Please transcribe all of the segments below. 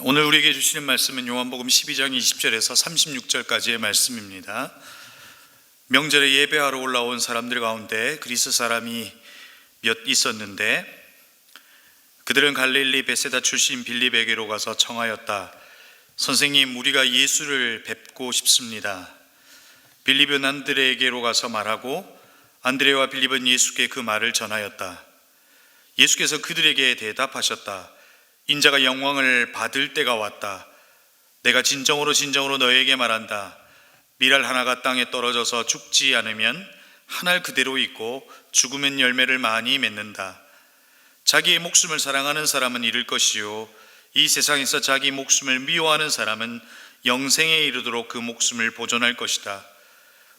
오늘 우리에게 주시는 말씀은 요한복음 12장 20절에서 36절까지의 말씀입니다. 명절에 예배하러 올라온 사람들 가운데 그리스 사람이 몇 있었는데 그들은 갈릴리 베세다 출신 빌립에게로 가서 청하였다. 선생님, 우리가 예수를 뵙고 싶습니다. 빌립은 안드레에게로 가서 말하고 안드레와 빌립은 예수께 그 말을 전하였다. 예수께서 그들에게 대답하셨다. 인자가 영광을 받을 때가 왔다. 내가 진정으로 너희에게 말한다. 밀알 하나가 땅에 떨어져서 죽지 않으면 한 알 그대로 있고 죽으면 열매를 많이 맺는다. 자기의 목숨을 사랑하는 사람은 잃을 것이요 이 세상에서 자기 목숨을 미워하는 사람은 영생에 이르도록 그 목숨을 보존할 것이다.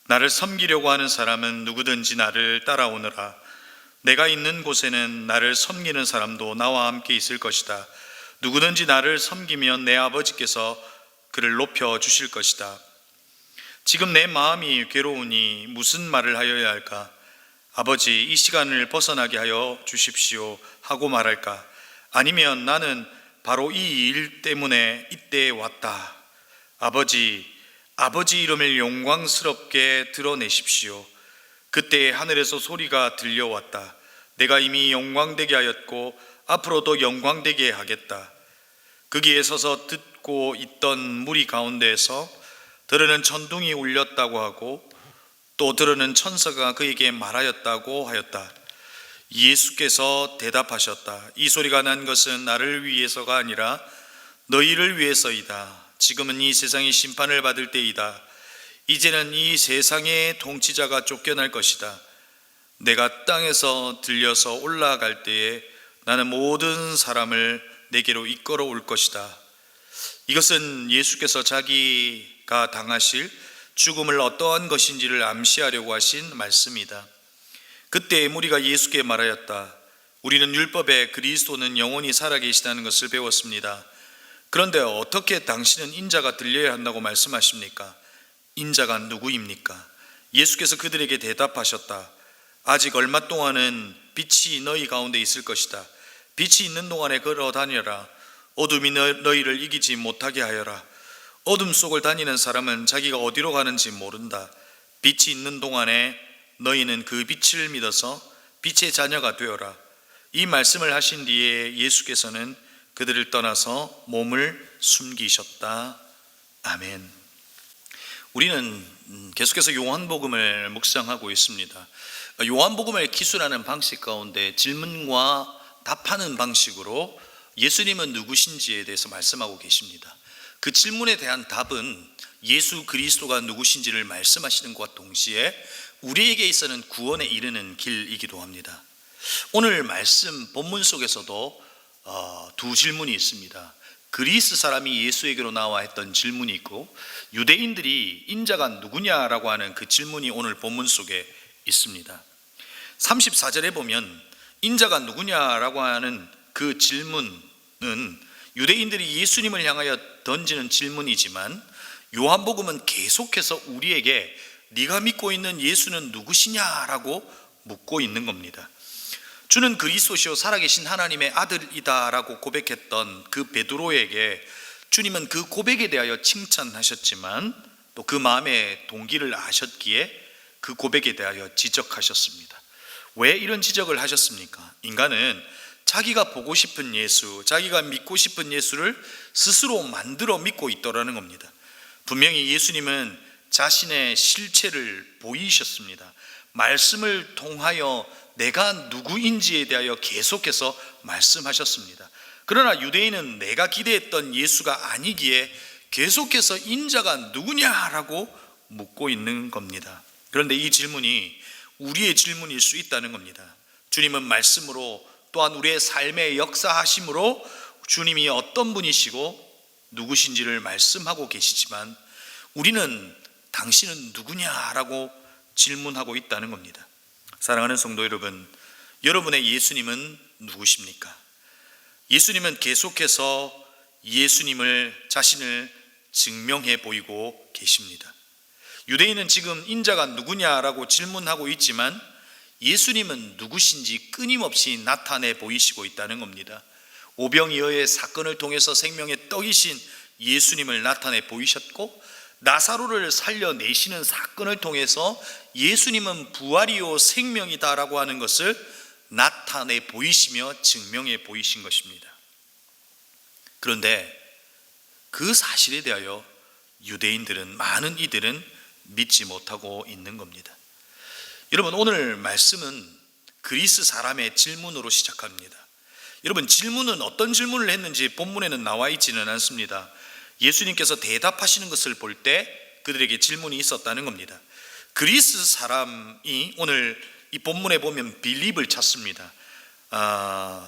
나를 섬기려고 하는 사람은 누구든지 나를 따라오느라. 내가 있는 곳에는 나를 섬기는 사람도 나와 함께 있을 것이다. 누구든지 나를 섬기면 내 아버지께서 그를 높여 주실 것이다. 지금 내 마음이 괴로우니 무슨 말을 하여야 할까? 아버지, 이 시간을 벗어나게 하여 주십시오 하고 말할까? 아니면 나는 바로 이 일 때문에 이때에 왔다. 아버지 이름을 영광스럽게 드러내십시오. 그때 하늘에서 소리가 들려왔다. 내가 이미 영광되게 하였고 앞으로도 영광되게 하겠다. 거기에 서서 듣고 있던 무리 가운데에서 들으는 천둥이 울렸다고 하고 또 들으는 천사가 그에게 말하였다고 하였다. 예수께서 대답하셨다. 이 소리가 난 것은 나를 위해서가 아니라 너희를 위해서이다. 지금은 이 세상이 심판을 받을 때이다. 이제는 이 세상의 통치자가 쫓겨날 것이다. 내가 땅에서 들려서 올라갈 때에 나는 모든 사람을 내게로 이끌어 올 것이다. 이것은 예수께서 자기가 당하실 죽음을 어떠한 것인지를 암시하려고 하신 말씀이다. 그때 무리가 예수께 말하였다. 우리는 율법에 그리스도는 영원히 살아계시다는 것을 배웠습니다. 그런데 어떻게 당신은 인자가 들려야 한다고 말씀하십니까? 인자가 누구입니까? 예수께서 그들에게 대답하셨다. 아직 얼마 동안은 빛이 너희 가운데 있을 것이다. 빛이 있는 동안에 걸어 다녀라. 어둠이 너희를 이기지 못하게 하여라. 어둠 속을 다니는 사람은 자기가 어디로 가는지 모른다. 빛이 있는 동안에 너희는 그 빛을 믿어서 빛의 자녀가 되어라. 이 말씀을 하신 뒤에 예수께서는 그들을 떠나서 몸을 숨기셨다. 아멘. 우리는 계속해서 요한복음을 묵상하고 있습니다. 요한복음을 기술하는 방식 가운데 질문과 답하는 방식으로 예수님은 누구신지에 대해서 말씀하고 계십니다. 그 질문에 대한 답은 예수 그리스도가 누구신지를 말씀하시는 것과 동시에 우리에게 있어서는 구원에 이르는 길이기도 합니다. 오늘 말씀 본문 속에서도 두 질문이 있습니다. 그리스 사람이 예수에게로 나와 했던 질문이 있고 유대인들이 인자가 누구냐라고 하는 그 질문이 오늘 본문 속에 있습니다. 34절에 보면 인자가 누구냐라고 하는 그 질문은 유대인들이 예수님을 향하여 던지는 질문이지만 요한복음은 계속해서 우리에게 네가 믿고 있는 예수는 누구시냐라고 묻고 있는 겁니다. 주는 그리스도시요 살아계신 하나님의 아들이다라고 고백했던 그 베드로에게 주님은 그 고백에 대하여 칭찬하셨지만 또 그 마음의 동기를 아셨기에 그 고백에 대하여 지적하셨습니다. 왜 이런 지적을 하셨습니까? 인간은 자기가 보고 싶은 예수, 자기가 믿고 싶은 예수를 스스로 만들어 믿고 있더라는 겁니다. 분명히 예수님은 자신의 실체를 보이셨습니다. 말씀을 통하여 내가 누구인지에 대하여 계속해서 말씀하셨습니다. 그러나 유대인은 내가 기대했던 예수가 아니기에 계속해서 인자가 누구냐라고 묻고 있는 겁니다. 그런데 이 질문이 우리의 질문일 수 있다는 겁니다. 주님은 말씀으로 또한 우리의 삶의 역사하심으로 주님이 어떤 분이시고 누구신지를 말씀하고 계시지만 우리는 당신은 누구냐라고 질문하고 있다는 겁니다. 사랑하는 성도 여러분, 여러분의 예수님은 누구십니까? 예수님은 계속해서 자신을 증명해 보이고 계십니다. 유대인은 지금 인자가 누구냐라고 질문하고 있지만 예수님은 누구신지 끊임없이 나타내 보이시고 있다는 겁니다. 오병이어의 사건을 통해서 생명의 떡이신 예수님을 나타내 보이셨고, 나사로를 살려내시는 사건을 통해서 예수님은 부활이요 생명이다라고 하는 것을 나타내 보이시며 증명해 보이신 것입니다. 그런데 그 사실에 대하여 유대인들은, 많은 이들은 믿지 못하고 있는 겁니다. 여러분, 오늘 말씀은 그리스 사람의 질문으로 시작합니다. 여러분, 질문은 어떤 질문을 했는지 본문에는 나와 있지는 않습니다. 예수님께서 대답하시는 것을 볼 때 그들에게 질문이 있었다는 겁니다. 그리스 사람이 오늘 이 본문에 보면 빌립을 찾습니다.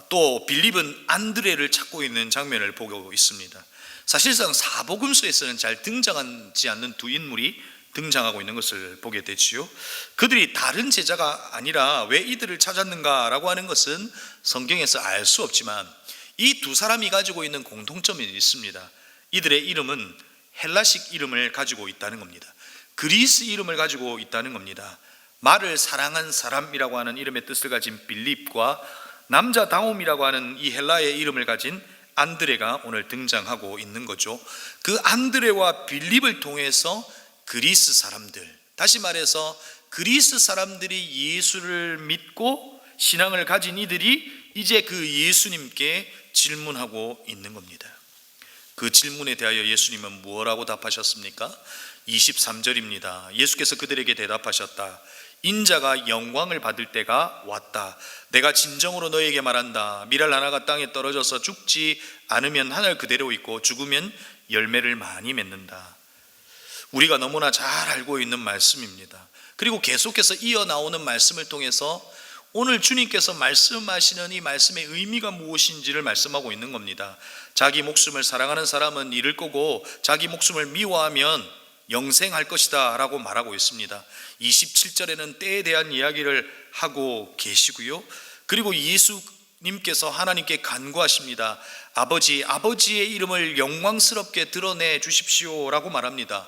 또 빌립은 안드레를 찾고 있는 장면을 보고 있습니다. 사실상 사복음서에서는 잘 등장하지 않는 두 인물이 등장하고 있는 것을 보게 되지요. 그들이 다른 제자가 아니라 왜 이들을 찾았는가라고 하는 것은 성경에서 알 수 없지만 이 두 사람이 가지고 있는 공통점이 있습니다. 이들의 이름은 헬라식 이름을 가지고 있다는 겁니다. 그리스 이름을 가지고 있다는 겁니다. 말을 사랑한 사람이라고 하는 이름의 뜻을 가진 빌립과 남자다움이라고 하는 이 헬라의 이름을 가진 안드레가 오늘 등장하고 있는 거죠. 그 안드레와 빌립을 통해서 그리스 사람들, 다시 말해서 그리스 사람들이 예수를 믿고 신앙을 가진 이들이 이제 그 예수님께 질문하고 있는 겁니다. 그 질문에 대하여 예수님은 무엇라고 답하셨습니까? 23절입니다. 예수께서 그들에게 대답하셨다. 인자가 영광을 받을 때가 왔다. 내가 진정으로 너에게 말한다. 밀알 하나가 땅에 떨어져서 죽지 않으면 하늘 그대로 있고 죽으면 열매를 많이 맺는다. 우리가 너무나 잘 알고 있는 말씀입니다. 그리고 계속해서 이어나오는 말씀을 통해서 오늘 주님께서 말씀하시는 이 말씀의 의미가 무엇인지를 말씀하고 있는 겁니다. 자기 목숨을 사랑하는 사람은 잃을 거고 자기 목숨을 미워하면 영생할 것이다 라고 말하고 있습니다. 27절에는 때에 대한 이야기를 하고 계시고요. 그리고 예수님께서 하나님께 간구하십니다. 아버지의 이름을 영광스럽게 드러내 주십시오 라고 말합니다.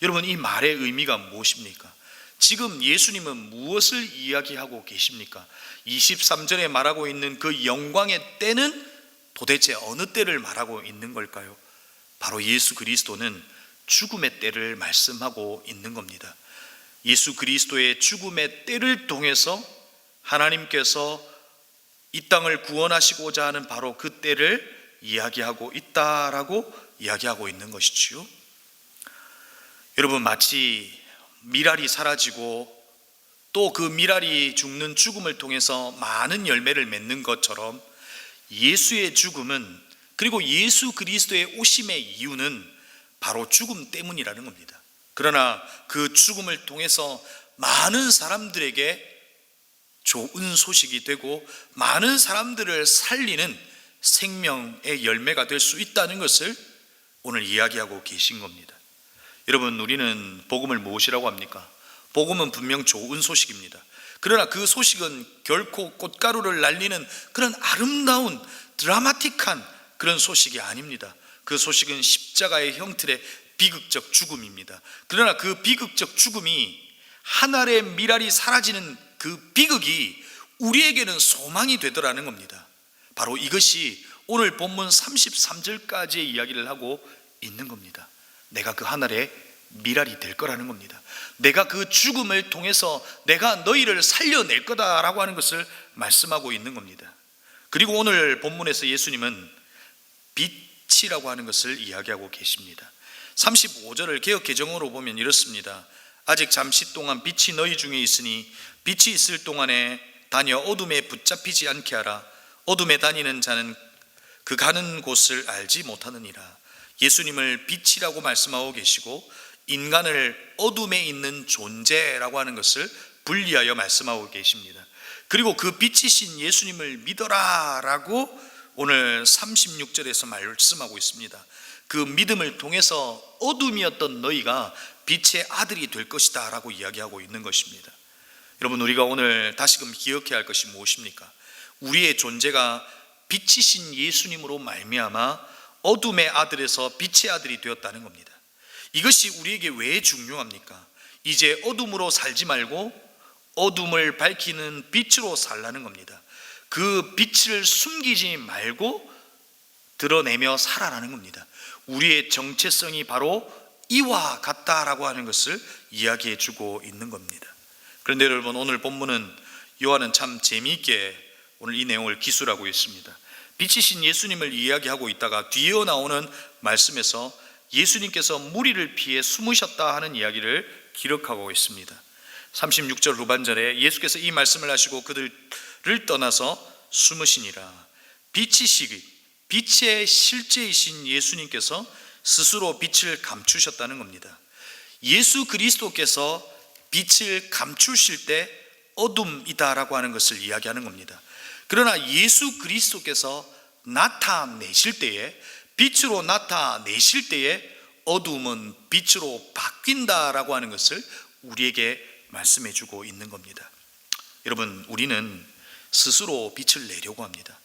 여러분, 이 말의 의미가 무엇입니까? 지금 예수님은 무엇을 이야기하고 계십니까? 23절에 말하고 있는 그 영광의 때는 도대체 어느 때를 말하고 있는 걸까요? 바로 예수 그리스도는 죽음의 때를 말씀하고 있는 겁니다. 예수 그리스도의 죽음의 때를 통해서 하나님께서 이 땅을 구원하시고자 하는 바로 그 때를 이야기하고 있다라고 이야기하고 있는 것이지요. 여러분, 마치 밀알이 사라지고 또 그 밀알이 죽는 죽음을 통해서 많은 열매를 맺는 것처럼 예수의 죽음은, 그리고 예수 그리스도의 오심의 이유는 바로 죽음 때문이라는 겁니다. 그러나 그 죽음을 통해서 많은 사람들에게 좋은 소식이 되고 많은 사람들을 살리는 생명의 열매가 될 수 있다는 것을 오늘 이야기하고 계신 겁니다. 여러분, 우리는 복음을 무엇이라고 합니까? 복음은 분명 좋은 소식입니다. 그러나 그 소식은 결코 꽃가루를 날리는 그런 아름다운 드라마틱한 그런 소식이 아닙니다. 그 소식은 십자가의 형틀의 비극적 죽음입니다. 그러나 그 비극적 죽음이 한 알의 밀알이 사라지는 그 비극이 우리에게는 소망이 되더라는 겁니다. 바로 이것이 오늘 본문 33절까지의 이야기를 하고 있는 겁니다. 내가 그 한 알의 밀알이 될 거라는 겁니다. 내가 그 죽음을 통해서 내가 너희를 살려낼 거다라고 하는 것을 말씀하고 있는 겁니다. 그리고 오늘 본문에서 예수님은 빛이라고 하는 것을 이야기하고 계십니다. 35절을 개역 개정으로 보면 이렇습니다. 아직 잠시 동안 빛이 너희 중에 있으니 빛이 있을 동안에 다녀 어둠에 붙잡히지 않게 하라. 어둠에 다니는 자는 그 가는 곳을 알지 못하느니라. 예수님을 빛이라고 말씀하고 계시고 인간을 어둠에 있는 존재라고 하는 것을 분리하여 말씀하고 계십니다. 그리고 그 빛이신 예수님을 믿어라 라고 오늘 36절에서 말씀하고 있습니다. 그 믿음을 통해서 어둠이었던 너희가 빛의 아들이 될 것이다 라고 이야기하고 있는 것입니다. 여러분, 우리가 오늘 다시금 기억해야 할 것이 무엇입니까? 우리의 존재가 빛이신 예수님으로 말미암아 어둠의 아들에서 빛의 아들이 되었다는 겁니다. 이것이 우리에게 왜 중요합니까? 이제 어둠으로 살지 말고 어둠을 밝히는 빛으로 살라는 겁니다. 그 빛을 숨기지 말고 드러내며 살아라는 겁니다. 우리의 정체성이 바로 이와 같다라고 하는 것을 이야기해 주고 있는 겁니다. 그런데 여러분, 오늘 본문은 요한은 참 재미있게 오늘 이 내용을 기술하고 있습니다. 빛이신 예수님을 이야기하고 있다가 뒤에 나오는 말씀에서 예수님께서 무리를 피해 숨으셨다 하는 이야기를 기록하고 있습니다. 36절 후반절에 예수께서 이 말씀을 하시고 그들을 떠나서 숨으시니라. 빛의 실제이신 예수님께서 스스로 빛을 감추셨다는 겁니다. 예수 그리스도께서 빛을 감추실 때 어둠이다라고 하는 것을 이야기하는 겁니다. 그러나 예수 그리스도께서 나타내실 때에, 빛으로 나타내실 때에 어둠은 빛으로 바뀐다라고 하는 것을 우리에게 말씀해 주고 있는 겁니다. 여러분, 우리는 스스로 빛을 내려고 합니다.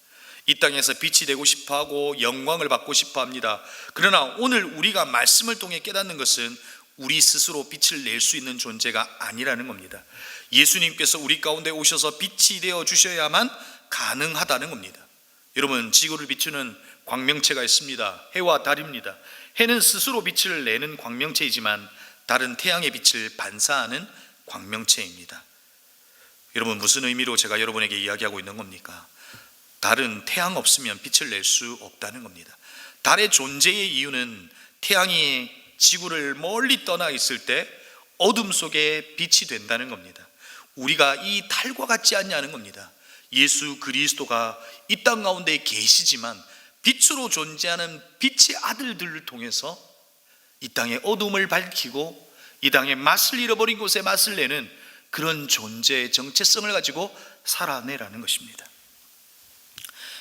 이 땅에서 빛이 되고 싶어하고 영광을 받고 싶어합니다. 그러나 오늘 우리가 말씀을 통해 깨닫는 것은 우리 스스로 빛을 낼 수 있는 존재가 아니라는 겁니다. 예수님께서 우리 가운데 오셔서 빛이 되어 주셔야만 가능하다는 겁니다. 여러분, 지구를 비추는 광명체가 있습니다. 해와 달입니다. 해는 스스로 빛을 내는 광명체이지만 달은 태양의 빛을 반사하는 광명체입니다. 여러분, 무슨 의미로 제가 여러분에게 이야기하고 있는 겁니까? 달은 태양 없으면 빛을 낼 수 없다는 겁니다. 달의 존재의 이유는 태양이 지구를 멀리 떠나 있을 때 어둠 속에 빛이 된다는 겁니다. 우리가 이 달과 같지 않냐는 겁니다. 예수 그리스도가 이 땅 가운데 계시지만 빛으로 존재하는 빛의 아들들을 통해서 이 땅의 어둠을 밝히고 이 땅의 맛을 잃어버린 곳에 맛을 내는 그런 존재의 정체성을 가지고 살아내라는 것입니다.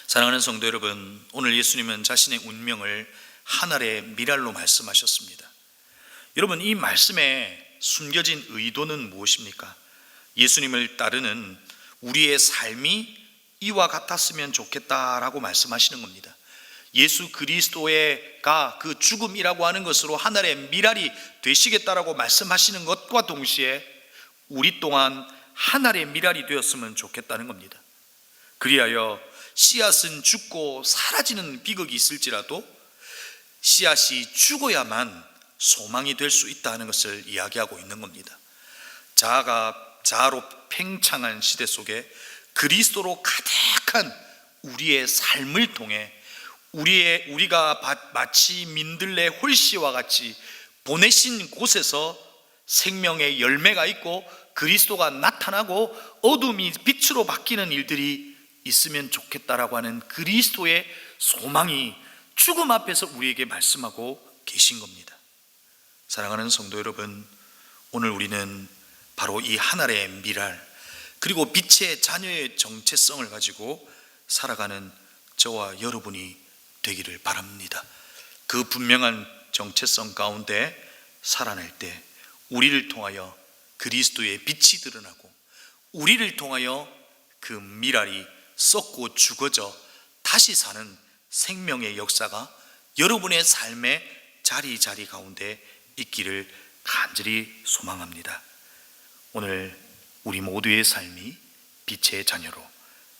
사랑하는 성도 여러분, 오늘 예수님은 자신의 운명을 하늘의 미랄로 말씀하셨습니다. 여러분, 이 말씀에 숨겨진 의도는 무엇입니까? 예수님을 따르는 우리의 삶이 이와 같았으면 좋겠다라고 말씀하시는 겁니다. 예수 그리스도가 그 죽음이라고 하는 것으로 하늘의 미랄이 되시겠다라고 말씀하시는 것과 동시에 우리 또한 하늘의 미랄이 되었으면 좋겠다는 겁니다. 그리하여 씨앗은 죽고 사라지는 비극이 있을지라도 씨앗이 죽어야만 소망이 될 수 있다는 것을 이야기하고 있는 겁니다. 자아로 팽창한 시대 속에 그리스도로 가득한 우리의 삶을 통해 우리가 마치 민들레 홀씨와 같이 보내신 곳에서 생명의 열매가 있고 그리스도가 나타나고 어둠이 빛으로 바뀌는 일들이 있으면 좋겠다라고 하는 그리스도의 소망이 죽음 앞에서 우리에게 말씀하고 계신 겁니다. 사랑하는 성도 여러분, 오늘 우리는 바로 이 하늘의 미랄 그리고 빛의 자녀의 정체성을 가지고 살아가는 저와 여러분이 되기를 바랍니다. 그 분명한 정체성 가운데 살아낼 때 우리를 통하여 그리스도의 빛이 드러나고 우리를 통하여 그 미랄이 썩고 죽어져 다시 사는 생명의 역사가 여러분의 삶의 자리 가운데 있기를 간절히 소망합니다. 오늘 우리 모두의 삶이 빛의 자녀로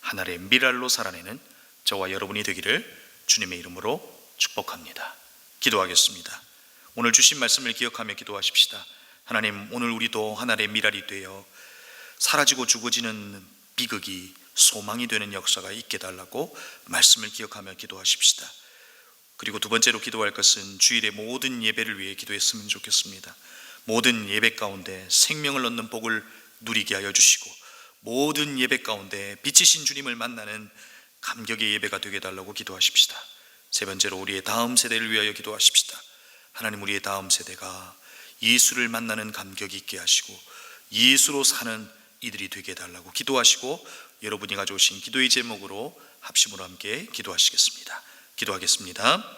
하늘의 미랄로 살아내는 저와 여러분이 되기를 주님의 이름으로 축복합니다. 기도하겠습니다. 오늘 주신 말씀을 기억하며 기도하십시다. 하나님, 오늘 우리도 하늘의 미랄이 되어 사라지고 죽어지는 비극이 소망이 되는 역사가 있게 달라고 말씀을 기억하며 기도하십시다. 그리고 두 번째로 기도할 것은 주일의 모든 예배를 위해 기도했으면 좋겠습니다. 모든 예배 가운데 생명을 얻는 복을 누리게 하여 주시고 모든 예배 가운데 빛이신 주님을 만나는 감격의 예배가 되게 달라고 기도하십시다. 세 번째로 우리의 다음 세대를 위하여 기도하십시다. 하나님, 우리의 다음 세대가 예수를 만나는 감격이 있게 하시고 예수로 사는 이들이 되게 해달라고 기도하시고 여러분이 가져오신 기도의 제목으로 합심으로 함께 기도하시겠습니다. 기도하겠습니다.